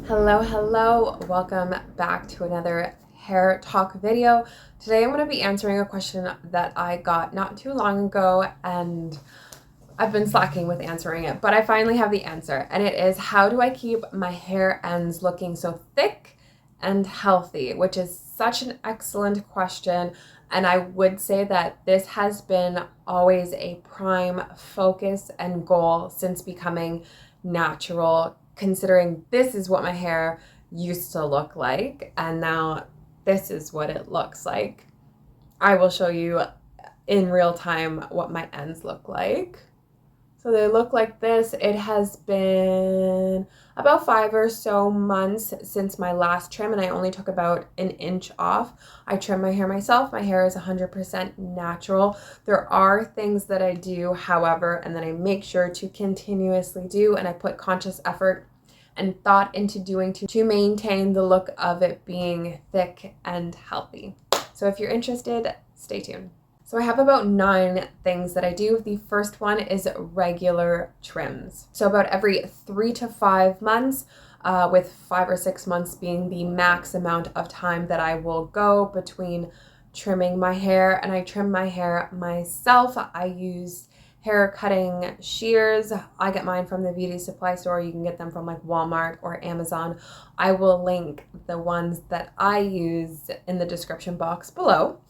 Hello, welcome back to another hair talk video. Today I'm going to be answering a question that I got not too long ago, and I've been slacking with answering it, but I finally have the answer, and it is, how do I keep my hair ends looking so thick and healthy? Which is such an excellent question, and I would say that this has been always a prime focus and goal since becoming natural, considering this is what my hair used to look like, and now this is what it looks like. I will show you in real time what my ends look like. So they look like this. It has been about 5 or so months since my last trim, and I only took about an inch off. I trim my hair myself. My hair is 100% natural. There are things that I do, however, and that I make sure to continuously do, and I put conscious effort and thought into doing to maintain the look of it being thick and healthy. So if you're interested, stay tuned. So I have about 9 things that I do. The first one is regular trims. So about every 3 to 5 months, with 5 or 6 months being the max amount of time that I will go between trimming my hair. And I trim my hair myself. I use hair cutting shears. I get mine from the beauty supply store. You can get them from like Walmart or Amazon. I will link the ones that I use in the description box below.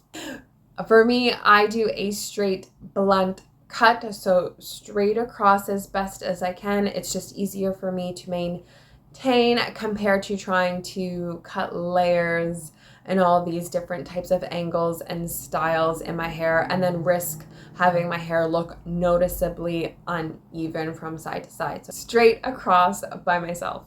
For me, I do a straight blunt cut, so straight across as best as I can. It's just easier for me to maintain compared to trying to cut layers and all these different types of angles and styles in my hair, and then risk having my hair look noticeably uneven from side to side. So straight across by myself.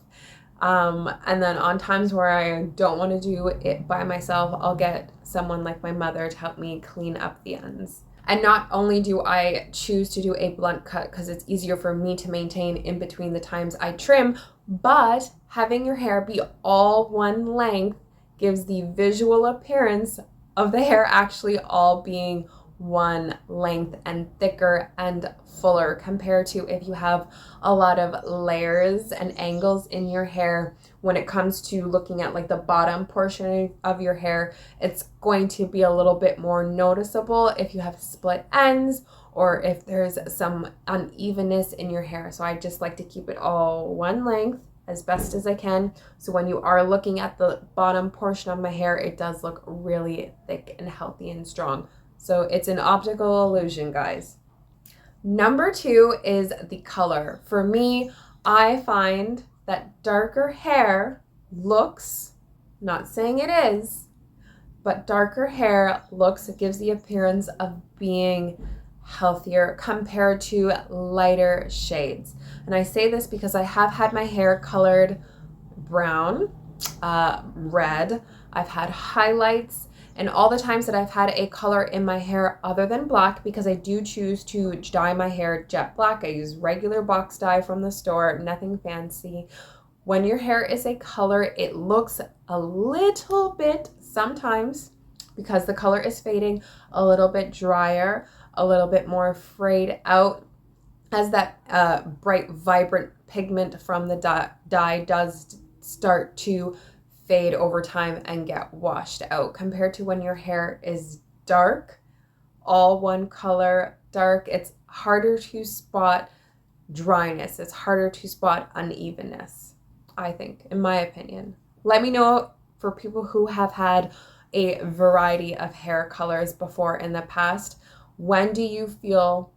And then on times where I don't want to do it by myself, I'll get someone like my mother to help me clean up the ends. And not only do I choose to do a blunt cut because it's easier for me to maintain in between the times I trim, but having your hair be all one length gives the visual appearance of the hair actually all being one length and thicker and fuller, compared to if you have a lot of layers and angles in your hair. When it comes to looking at like the bottom portion of your hair, it's going to be a little bit more noticeable if you have split ends or if there's some unevenness in your hair. So I just like to keep it all one length as best as I can, so when you are looking at the bottom portion of my hair, it does look really thick and healthy and strong. So it's an optical illusion, guys. Number 2 is the color. For me, I find that darker hair looks, not saying it is, but darker hair looks, it gives the appearance of being healthier compared to lighter shades. And I say this because I have had my hair colored brown, red, I've had highlights, and all the times that I've had a color in my hair other than black, because I do choose to dye my hair jet black. I use regular box dye from the store, nothing fancy. When your hair is a color, it looks a little bit, sometimes, because the color is fading, a little bit drier, a little bit more frayed out, as that bright, vibrant pigment from the dye does start to fade over time and get washed out, compared to when your hair is dark, all one color, dark. It's harder to spot dryness. It's harder to spot unevenness, I think, in my opinion. Let me know for people who have had a variety of hair colors before in the past. When do you feel,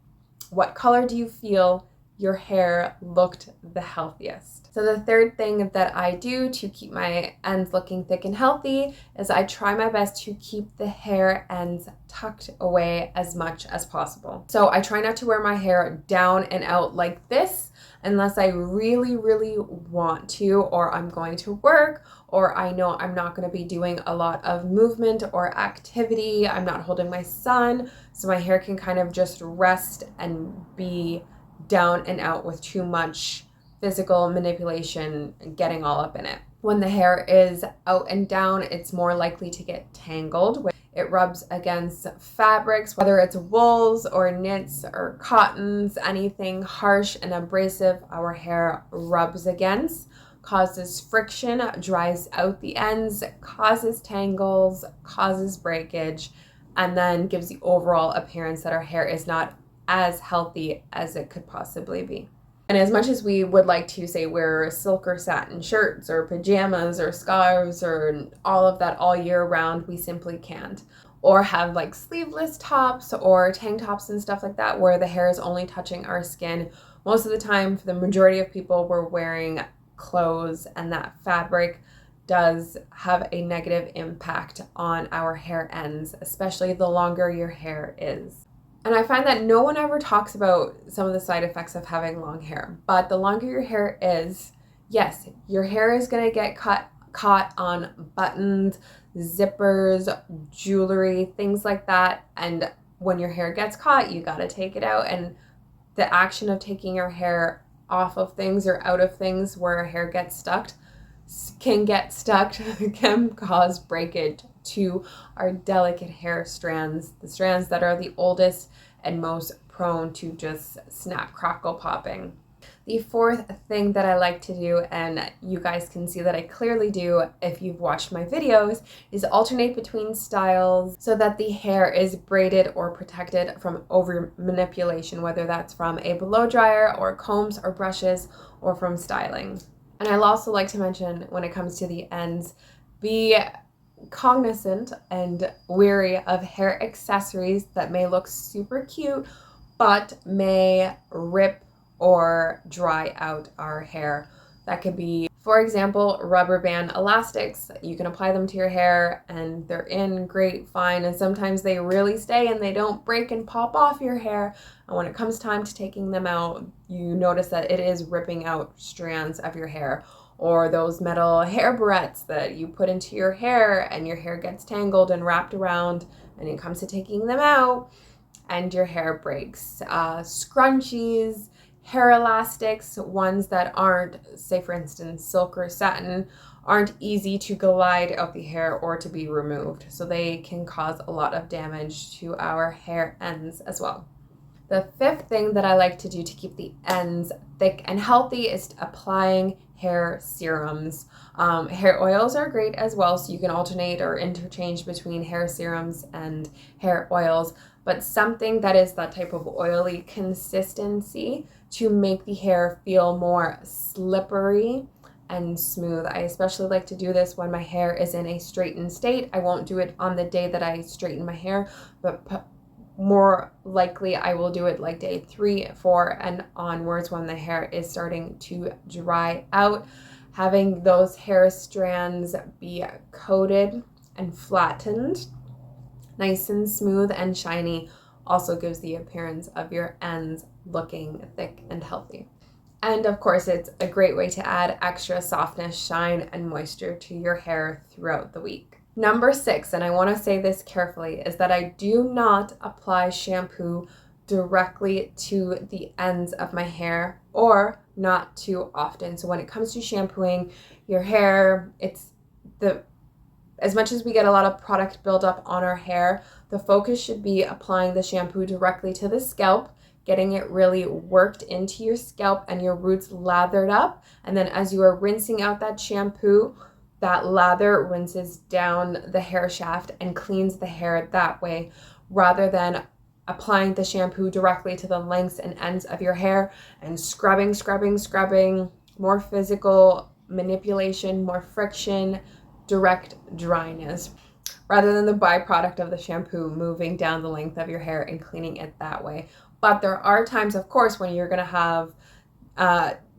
what color do you feel your hair looked the healthiest? So the third thing that I do to keep my ends looking thick and healthy is I try my best to keep the hair ends tucked away as much as possible. So I try not to wear my hair down and out like this unless I really, really want to, or I'm going to work, or I know I'm not going to be doing a lot of movement or activity. I'm not holding my son, so my hair can kind of just rest and be down and out with too much physical manipulation getting all up in it. When the hair is out and down, it's more likely to get tangled. It rubs against fabrics, whether it's wools or knits or cottons, anything harsh and abrasive our hair rubs against, causes friction, dries out the ends, causes tangles, causes breakage, and then gives the overall appearance that our hair is not as healthy as it could possibly be. And as much as we would like to say wear silk or satin shirts or pajamas or scarves or all of that all year round, we simply can't. Or have like sleeveless tops or tank tops and stuff like that where the hair is only touching our skin. Most of the time, for the majority of people, we're wearing clothes, and that fabric does have a negative impact on our hair ends, especially the longer your hair is. And I find that no one ever talks about some of the side effects of having long hair, but the longer your hair is, yes, your hair is going to get caught on buttons, zippers, jewelry, things like that. And when your hair gets caught, you got to take it out. And the action of taking your hair off of things or out of things where our hair gets stuck can cause breakage to our delicate hair strands, the strands that are the oldest and most prone to just snap, crackle, popping. The fourth thing that I like to do, and you guys can see that I clearly do if you've watched my videos, is alternate between styles so that the hair is braided or protected from over manipulation, whether that's from a blow dryer or combs or brushes or from styling. And I'll also like to mention, when it comes to the ends, be cognizant and wary of hair accessories that may look super cute but may rip or dry out our hair. That could be, for example, rubber band elastics. You can apply them to your hair and they're in great, fine, and sometimes they really stay and they don't break and pop off your hair. And when it comes time to taking them out, you notice that it is ripping out strands of your hair. Or those metal hair barrettes that you put into your hair and your hair gets tangled and wrapped around, and it comes to taking them out and your hair breaks. Scrunchies, hair elastics, ones that aren't, say for instance, silk or satin, aren't easy to glide out the hair or to be removed. So they can cause a lot of damage to our hair ends as well. The fifth thing that I like to do to keep the ends thick and healthy is applying hair serums. Hair oils are great as well, so you can alternate or interchange between hair serums and hair oils, but something that is that type of oily consistency to make the hair feel more slippery and smooth. I especially like to do this when my hair is in a straightened state. I won't do it on the day that I straighten my hair, but more likely I will do it like day 3, 4, and onwards when the hair is starting to dry out. Having those hair strands be coated and flattened, nice and smooth and shiny, also gives the appearance of your ends looking thick and healthy. And of course, it's a great way to add extra softness, shine, and moisture to your hair throughout the week. Number 6, and I want to say this carefully, is that I do not apply shampoo directly to the ends of my hair, or not too often. So when it comes to shampooing your hair, as much as we get a lot of product buildup on our hair, the focus should be applying the shampoo directly to the scalp, getting it really worked into your scalp and your roots lathered up. And then as you are rinsing out that shampoo, that lather rinses down the hair shaft and cleans the hair that way, rather than applying the shampoo directly to the lengths and ends of your hair and scrubbing, more physical manipulation, more friction, direct dryness, rather than the byproduct of the shampoo moving down the length of your hair and cleaning it that way. But there are times, of course, when you're going to have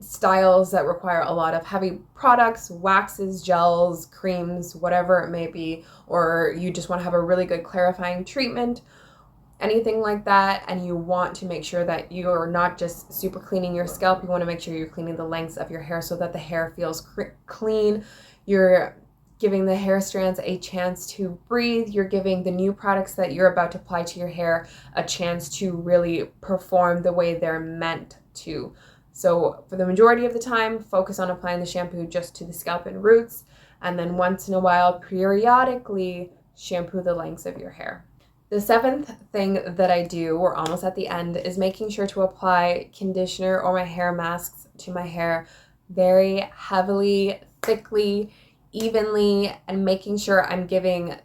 styles that require a lot of heavy products, waxes, gels, creams, whatever it may be, or you just want to have a really good clarifying treatment, anything like that, and you want to make sure that you're not just super cleaning your scalp, you want to make sure you're cleaning the lengths of your hair so that the hair feels clean. You're giving the hair strands a chance to breathe. You're giving the new products that you're about to apply to your hair a chance to really perform the way they're meant to. So for the majority of the time, focus on applying the shampoo just to the scalp and roots, and then once in a while, periodically, shampoo the lengths of your hair. The 7th thing that I do, we're almost at the end, is making sure to apply conditioner or my hair masks to my hair very heavily, thickly, evenly, and making sure I'm giving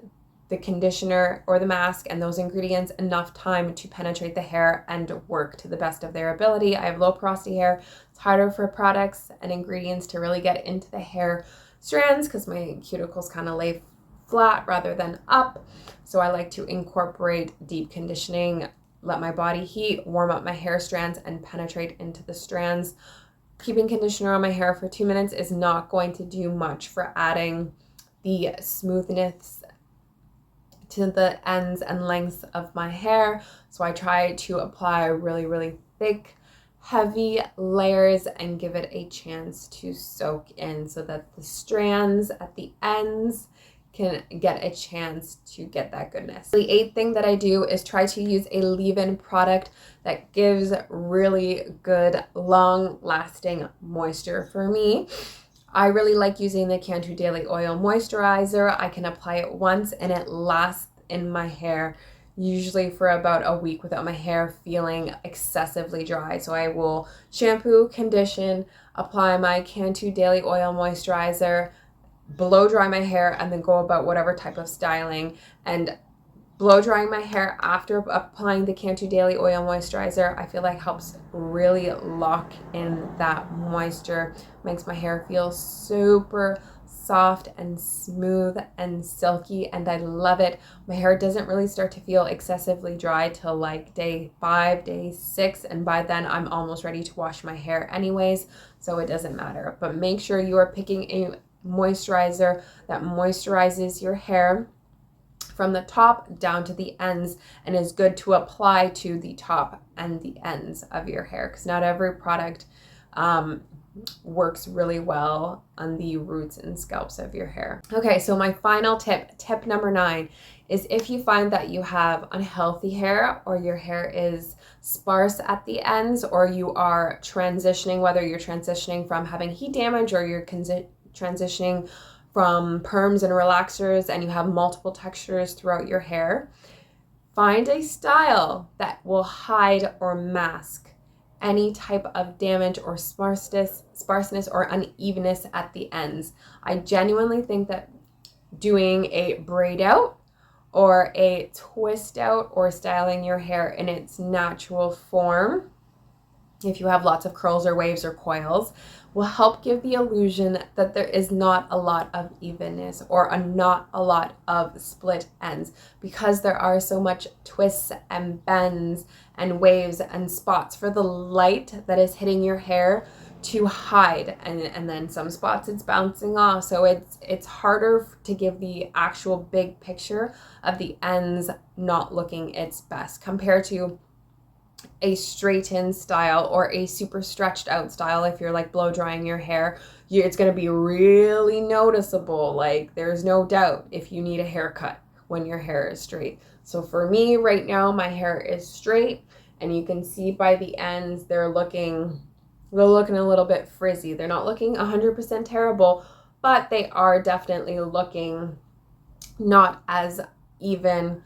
the conditioner or the mask and those ingredients enough time to penetrate the hair and work to the best of their ability. I have low porosity hair. It's harder for products and ingredients to really get into the hair strands because my cuticles kind of lay flat rather than up. So I like to incorporate deep conditioning, let my body heat, warm up my hair strands, and penetrate into the strands. Keeping conditioner on my hair for 2 minutes is not going to do much for adding the smoothness to the ends and lengths of my hair. So I try to apply really, really thick, heavy layers and give it a chance to soak in so that the strands at the ends can get a chance to get that goodness. The 8th thing that I do is try to use a leave-in product that gives really good, long-lasting moisture for me. I really like using the Shampoo Daily Oil Moisturizer. I can apply it once and it lasts in my hair usually for about a week without my hair feeling excessively dry. So I will shampoo, condition, apply my Shampoo Daily Oil Moisturizer, blow dry my hair, and then go about whatever type of styling. And blow drying my hair after applying the Shampoo Daily Oil Moisturizer, I feel like helps really lock in that moisture, makes my hair feel super soft and smooth and silky, and I love it. My hair doesn't really start to feel excessively dry till like day 5, day 6, and by then I'm almost ready to wash my hair anyways, so it doesn't matter. But make sure you are picking a moisturizer that moisturizes your hair from the top down to the ends and is good to apply to the top and the ends of your hair, because not every product works really well on the roots and scalps of your hair. Okay, so my final tip number 9, is if you find that you have unhealthy hair or your hair is sparse at the ends, or you are transitioning, whether you're transitioning from having heat damage or you're transitioning from perms and relaxers and you have multiple textures throughout your hair, find a style that will hide or mask any type of damage or sparseness or unevenness at the ends. I genuinely think that doing a braid out or a twist out or styling your hair in its natural form, if you have lots of curls or waves or coils, will help give the illusion that there is not a lot of evenness or not a lot of split ends, because there are so much twists and bends and waves and spots for the light that is hitting your hair to hide, and then some spots it's bouncing off, so it's harder to give the actual big picture of the ends not looking its best compared to a straightened style or a super stretched out style. If you're like blow drying your hair, it's going to be really noticeable. Like there's no doubt if you need a haircut when your hair is straight. So for me right now, my hair is straight, and you can see by the ends they're looking a little bit frizzy. They're not looking 100% terrible, but they are definitely looking not as even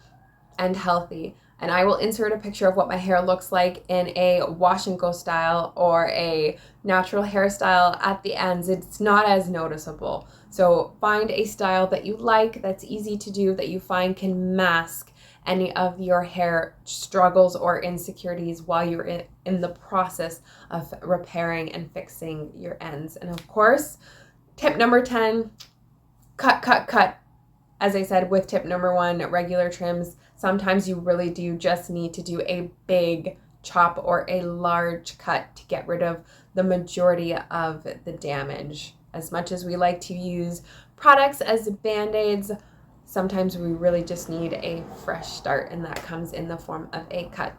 and healthy. And I will insert a picture of what my hair looks like in a wash and go style or a natural hairstyle at the ends. It's not as noticeable. So find a style that you like, that's easy to do, that you find can mask any of your hair struggles or insecurities while you're in the process of repairing and fixing your ends. And of course, tip number 10, cut. As I said with tip number 1, regular trims, sometimes you really do just need to do a big chop or a large cut to get rid of the majority of the damage. As much as we like to use products as band-aids, sometimes we really just need a fresh start, and that comes in the form of a cut.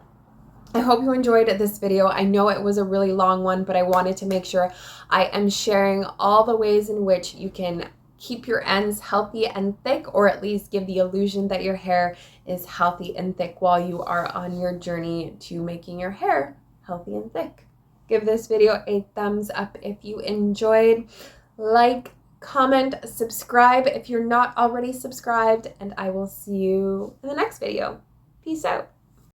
I hope you enjoyed this video. I know it was a really long one, but I wanted to make sure I am sharing all the ways in which you can keep your ends healthy and thick, or at least give the illusion that your hair is healthy and thick while you are on your journey to making your hair healthy and thick. Give this video a thumbs up if you enjoyed. Like, comment, subscribe if you're not already subscribed, and I will see you in the next video. Peace out.